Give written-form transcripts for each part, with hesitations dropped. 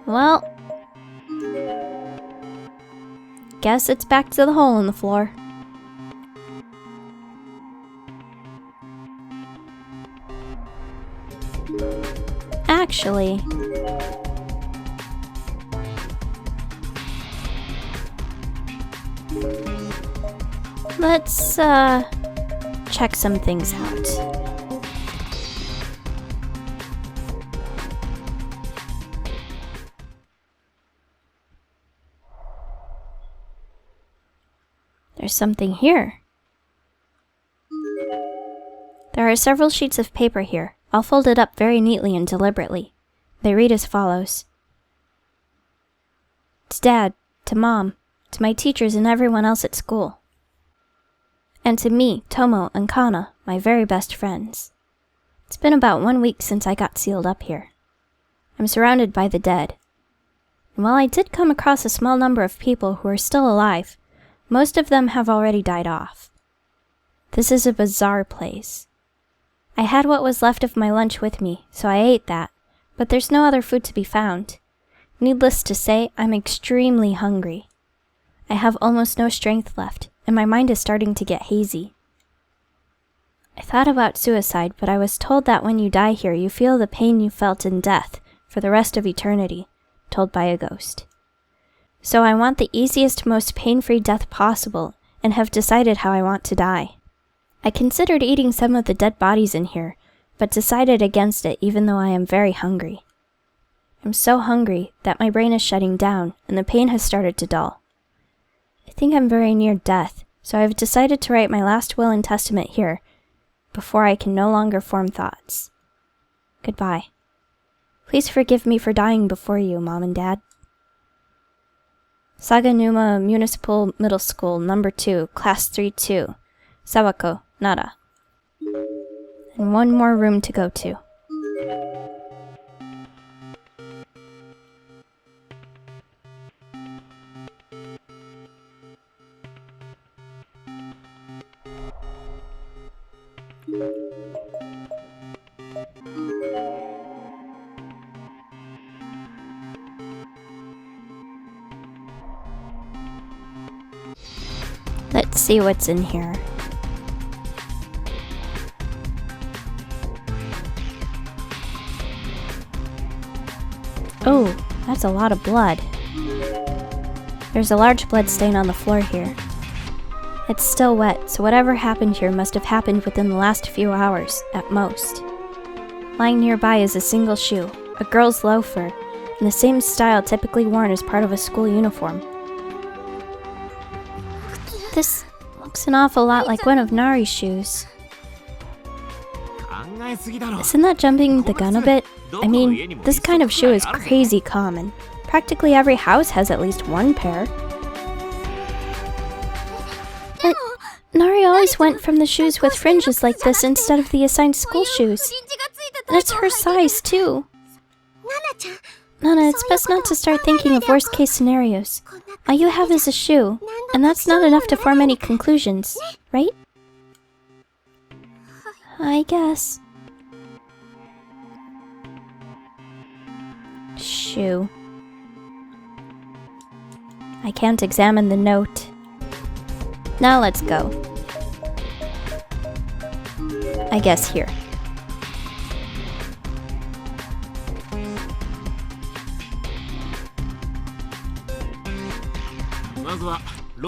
Well, guess it's back to the hole in the floor. Actually, let's check some things out. There's something here. There are several sheets of paper here, all folded up very neatly and deliberately. They read as follows. To Dad, to Mom, to my teachers and everyone else at school. And to me, Tomo, and Kana, my very best friends. It's been about 1 week since I got sealed up here. I'm surrounded by the dead. And while I did come across a small number of people who are still alive, most of them have already died off. This is a bizarre place. I had what was left of my lunch with me, so I ate that, but there's no other food to be found. Needless to say, I'm extremely hungry. I have almost no strength left, and my mind is starting to get hazy. I thought about suicide, but I was told that when you die here, you feel the pain you felt in death for the rest of eternity, told by a ghost. So I want the easiest, most pain-free death possible, and have decided how I want to die. I considered eating some of the dead bodies in here, but decided against it even though I am very hungry. I'm so hungry that my brain is shutting down, and the pain has started to dull. I think I'm very near death, so I have decided to write my last will and testament here, before I can no longer form thoughts. Goodbye. Please forgive me for dying before you, Mom and Dad. Saganuma Municipal Middle School, Number 2, Class 3-2, Sawako, Nara. And one more room to go to. Let's see what's in here. Oh, that's a lot of blood. There's a large blood stain on the floor here. It's still wet, so whatever happened here must have happened within the last few hours, at most. Lying nearby is a single shoe, a girl's loafer, in the same style typically worn as part of a school uniform. This looks an awful lot like one of Nari's shoes. Isn't that jumping the gun a bit? I mean, this kind of shoe is crazy common. Practically every house has at least one pair. Nari always went from the shoes with fringes like this instead of the assigned school shoes. And it's her size, too. Nana, it's best not to start thinking of worst-case scenarios. All you have is a shoe, and that's not enough to form any conclusions, right? I guess. Shoe. I can't examine the note. Now let's go. I guess here.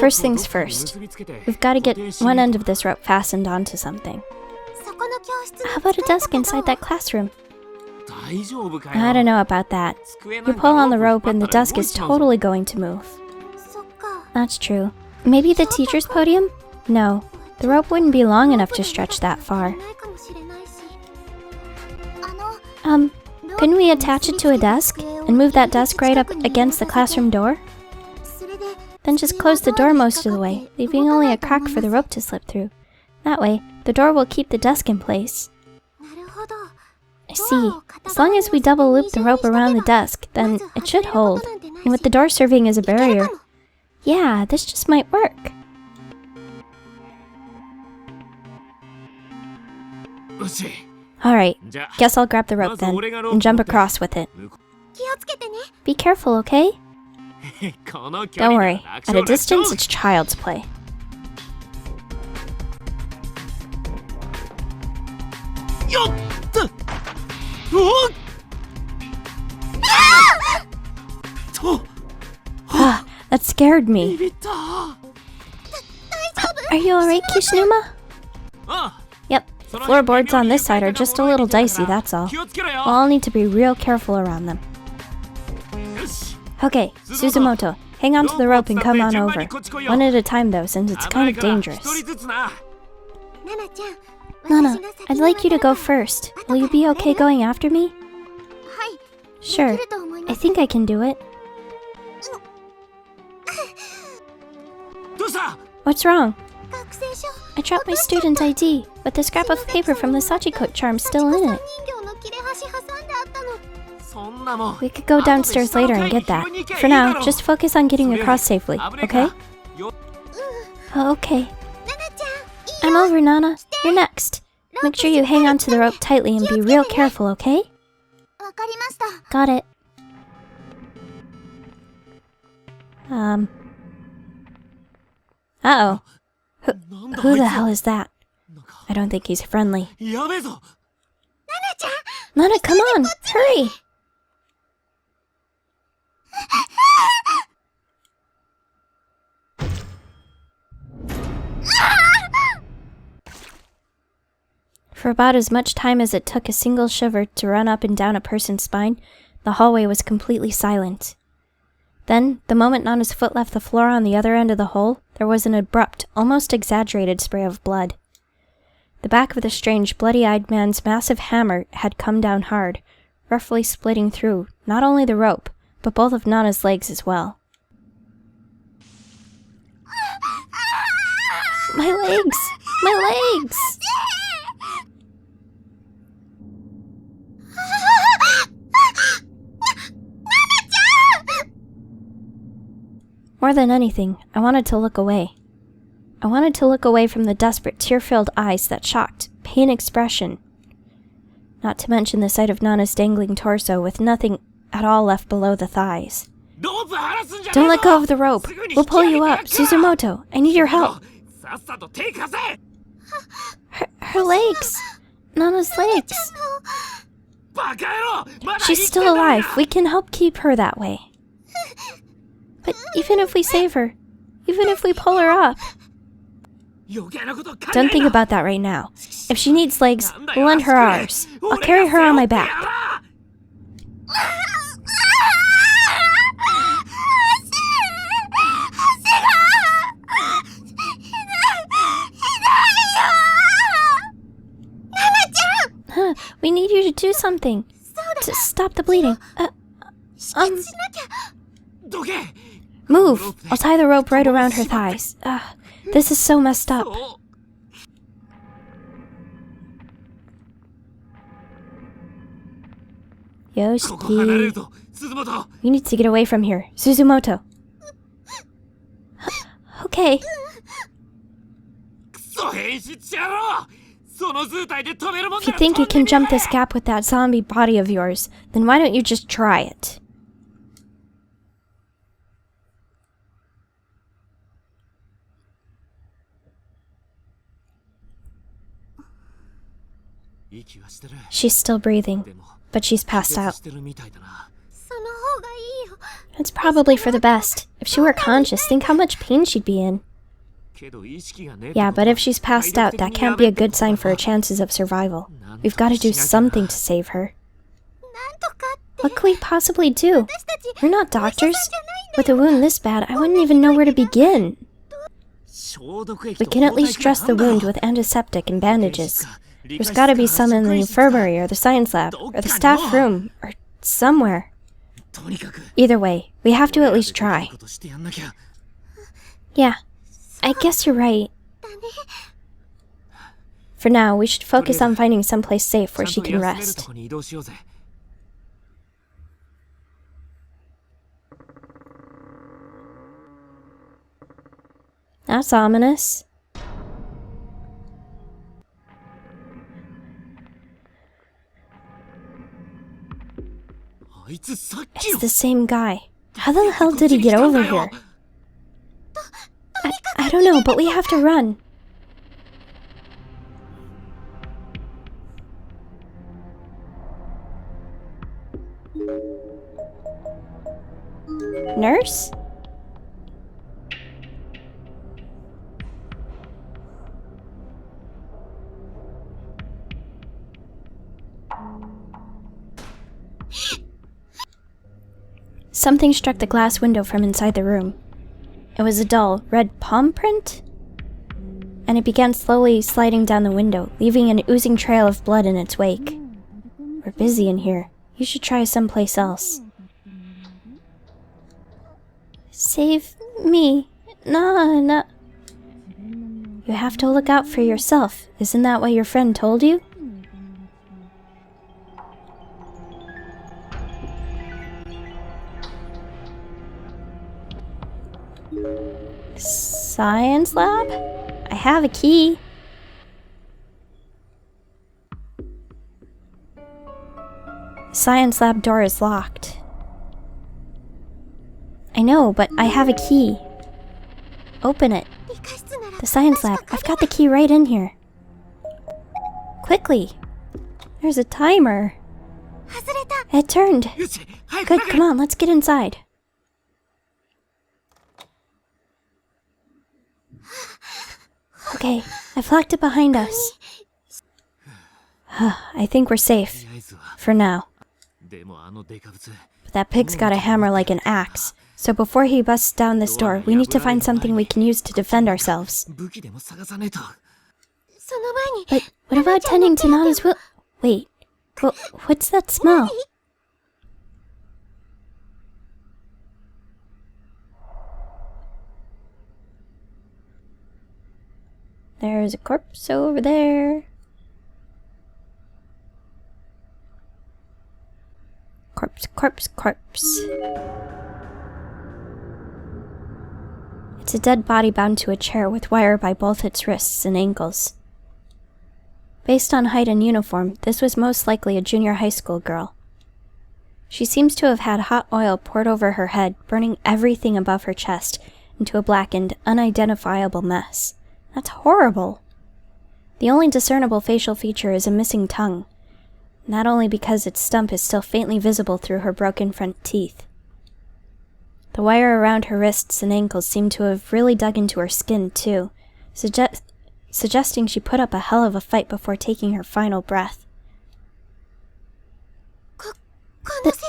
First things first, we've got to get one end of this rope fastened onto something. How about a desk inside that classroom? I don't know about that. You pull on the rope and the desk is totally going to move. That's true. Maybe the teacher's podium? No, the rope wouldn't be long enough to stretch that far. Couldn't we attach it to a desk and move that desk right up against the classroom door? Then just close the door most of the way, leaving only a crack for the rope to slip through. That way, the door will keep the desk in place. I see. As long as we double loop the rope around the desk, then it should hold. And with the door serving as a barrier. Yeah, this just might work. Alright, guess I'll grab the rope then, and jump across with it. Be careful, okay? Don't worry. At a distance, it's child's play. That scared me. Are you alright, Kishinuma? Yep. The floorboards on this side are just a little dicey, that's all. I'll need to be real careful around them. Okay, Suzumoto, hang on to the rope and come on over. One at a time though, since it's kind of dangerous. Nana, I'd like you to go first. Will you be okay going after me? Sure. I think I can do it. What's wrong? I dropped my student ID, but the scrap of paper from the Sachiko charm's still in it. We could go downstairs later and get that. For now, just focus on getting across safely, okay? Okay. I'm over, Nana. You're next. Make sure you hang on to the rope tightly and be real careful, okay? Got it. Uh-oh. Who the hell is that? I don't think he's friendly. Nana, come on! Hurry! For about as much time as it took a single shiver to run up and down a person's spine, the hallway was completely silent. Then, the moment Nana's foot left the floor on the other end of the hole, there was an abrupt, almost exaggerated spray of blood. The back of the strange, bloody-eyed man's massive hammer had come down hard, roughly splitting through not only the rope, but both of Nana's legs as well. My legs! My legs! More than anything, I wanted to look away. I wanted to look away from the desperate, tear-filled eyes, that shocked, pain expression. Not to mention the sight of Nana's dangling torso with nothing at all left below the thighs. Don't let go of the rope. We'll pull you up. Suzumoto, I need your help. Her legs. Nana's legs. She's still alive. We can help keep her that way. But even if we save her, even if we pull her up... Don't think about that right now. If she needs legs, we'll lend her ours. I'll carry her on my back. We need you to do something. To stop the bleeding. Move! I'll tie the rope right around her thighs. This is so messed up. Yoshiki. You need to get away from here. Suzumoto. Okay. If you think you can jump this gap with that zombie body of yours, then why don't you just try it? She's still breathing, but she's passed out. It's probably for the best. If she were conscious, think how much pain she'd be in. Yeah, but if she's passed out, that can't be a good sign for her chances of survival. We've got to do something to save her. What could we possibly do? We're not doctors. With a wound this bad, I wouldn't even know where to begin. We can at least dress the wound with antiseptic and bandages. There's gotta be some in the infirmary or the science lab or the staff room or somewhere. Either way, we have to at least try. Yeah, I guess you're right. For now, we should focus on finding someplace safe where she can rest. That's ominous. It's the same guy. How the hell did he get over here? I don't know, but we have to run. Nurse? Something struck the glass window from inside the room. It was a dull, red palm print? And it began slowly sliding down the window, leaving an oozing trail of blood in its wake. We're busy in here. You should try someplace else. Save me. No. You have to look out for yourself. Isn't that what your friend told you? Science lab? I have a key. The science lab door is locked. I know, but I have a key. Open it. The science lab. I've got the key right in here. Quickly. There's a timer. It turned. Good, come on, let's get inside. Okay, I've locked it behind us. I think we're safe. For now. But that pig's got a hammer like an axe. So before he busts down this door, we need to find something we can use to defend ourselves. But what about tending to Nana's will? Wait, what's that smell? There's a corpse over there. Corpse. It's a dead body bound to a chair with wire by both its wrists and ankles. Based on height and uniform, this was most likely a junior high school girl. She seems to have had hot oil poured over her head, burning everything above her chest into a blackened, unidentifiable mess. That's horrible. The only discernible facial feature is a missing tongue, not only because its stump is still faintly visible through her broken front teeth. The wire around her wrists and ankles seemed to have really dug into her skin, too, suggesting she put up a hell of a fight before taking her final breath.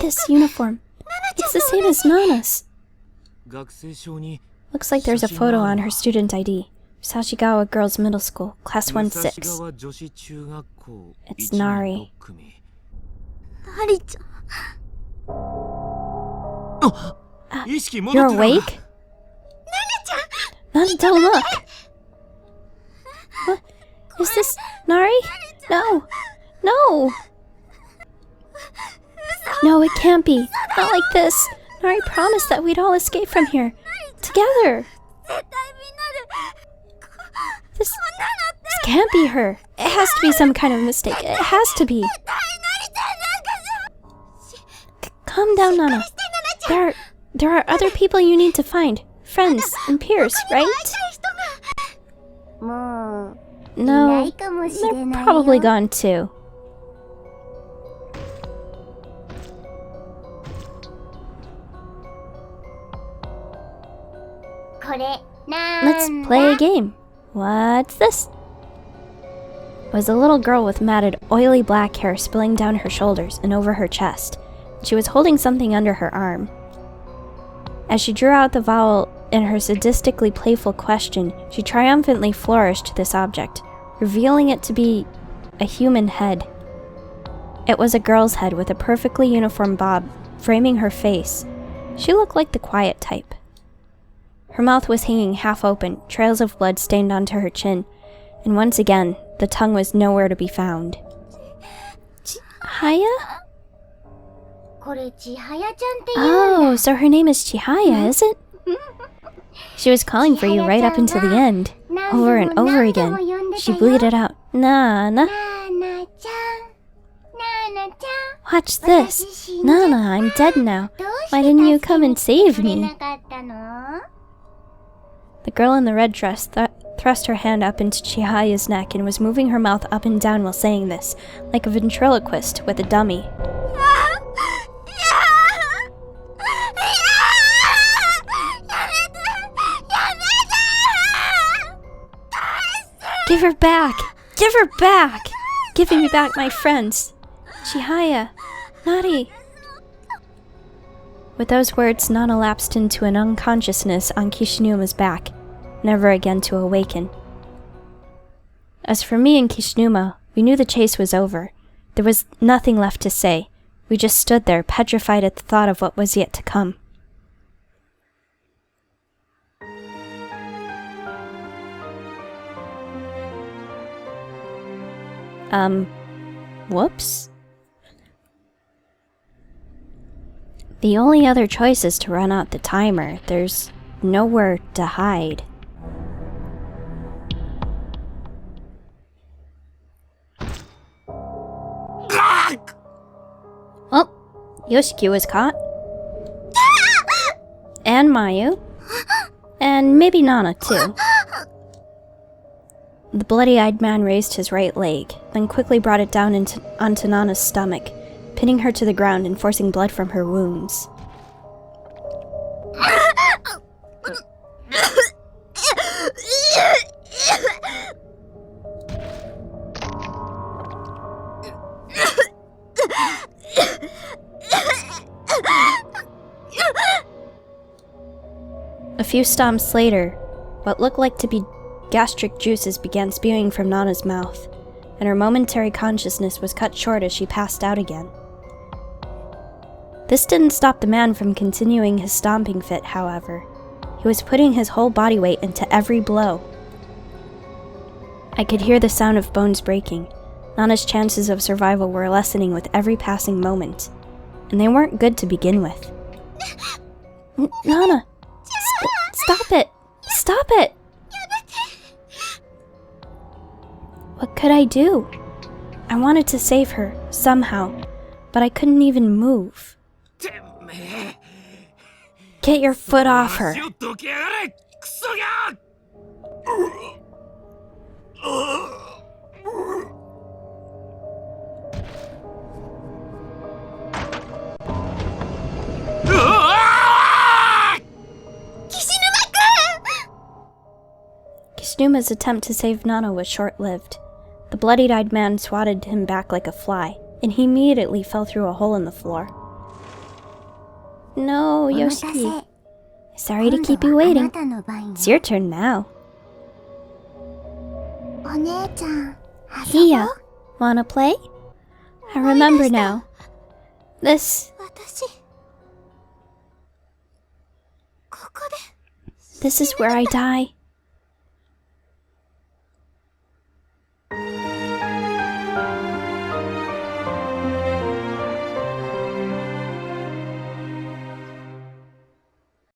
This uniform, it's the same as Nana's. Looks like there's a photo on her student ID. Sashigawa Girls Middle School, Class 1-6. It's Nari. You're awake? Nana, don't look! What? Is this Nari? No! No, it can't be. Not like this. Nari promised that we'd all escape from here. Together! This can't be her. It has to be some kind of mistake. It has to be. Calm down, Nana. There are other people you need to find. Friends and peers, right? No, they're probably gone too. Let's play a game. What's this? It was a little girl with matted, oily black hair spilling down her shoulders and over her chest. She was holding something under her arm. As she drew out the vowel in her sadistically playful question, she triumphantly flourished this object, revealing it to be a human head. It was a girl's head with a perfectly uniform bob framing her face. She looked like the quiet type. Her mouth was hanging half open, trails of blood stained onto her chin, and once again, the tongue was nowhere to be found. Chihaya? Oh, so her name is Chihaya, is it? She was calling for you right up until the end, over and over again. She bleated out, Nana. Watch this. Nana, I'm dead now. Why didn't you come and save me? The girl in the red dress thrust her hand up into Chihaya's neck and was moving her mouth up and down while saying this, like a ventriloquist with a dummy. Give her back! Give her back! Give me back my friends! Chihaya! Nari! With those words, Nana lapsed into an unconsciousness on Kishinuma's back, never again to awaken. As for me and Kishinuma, we knew the chase was over. There was nothing left to say. We just stood there, petrified at the thought of what was yet to come. Whoops? The only other choice is to run out the timer. There's nowhere to hide. Well, Yoshiki was caught. And Mayu. And maybe Nana, too. The bloody-eyed man raised his right leg, then quickly brought it down onto Nana's stomach, pinning her to the ground and forcing blood from her wounds. A few stomps later, what looked like to be gastric juices began spewing from Nana's mouth, and her momentary consciousness was cut short as she passed out again. This didn't stop the man from continuing his stomping fit, however. He was putting his whole body weight into every blow. I could hear the sound of bones breaking. Nana's chances of survival were lessening with every passing moment, and they weren't good to begin with. Nana! Stop it! Stop it! What could I do? I wanted to save her, somehow, but I couldn't even move. Get your foot off her! Kishinuma's attempt to save Nana was short-lived. The bloody-eyed man swatted him back like a fly, and he immediately fell through a hole in the floor. No, Yoshiki. Sorry to keep you waiting. It's your turn now. Hiya, wanna play? I remember now. This is where I die.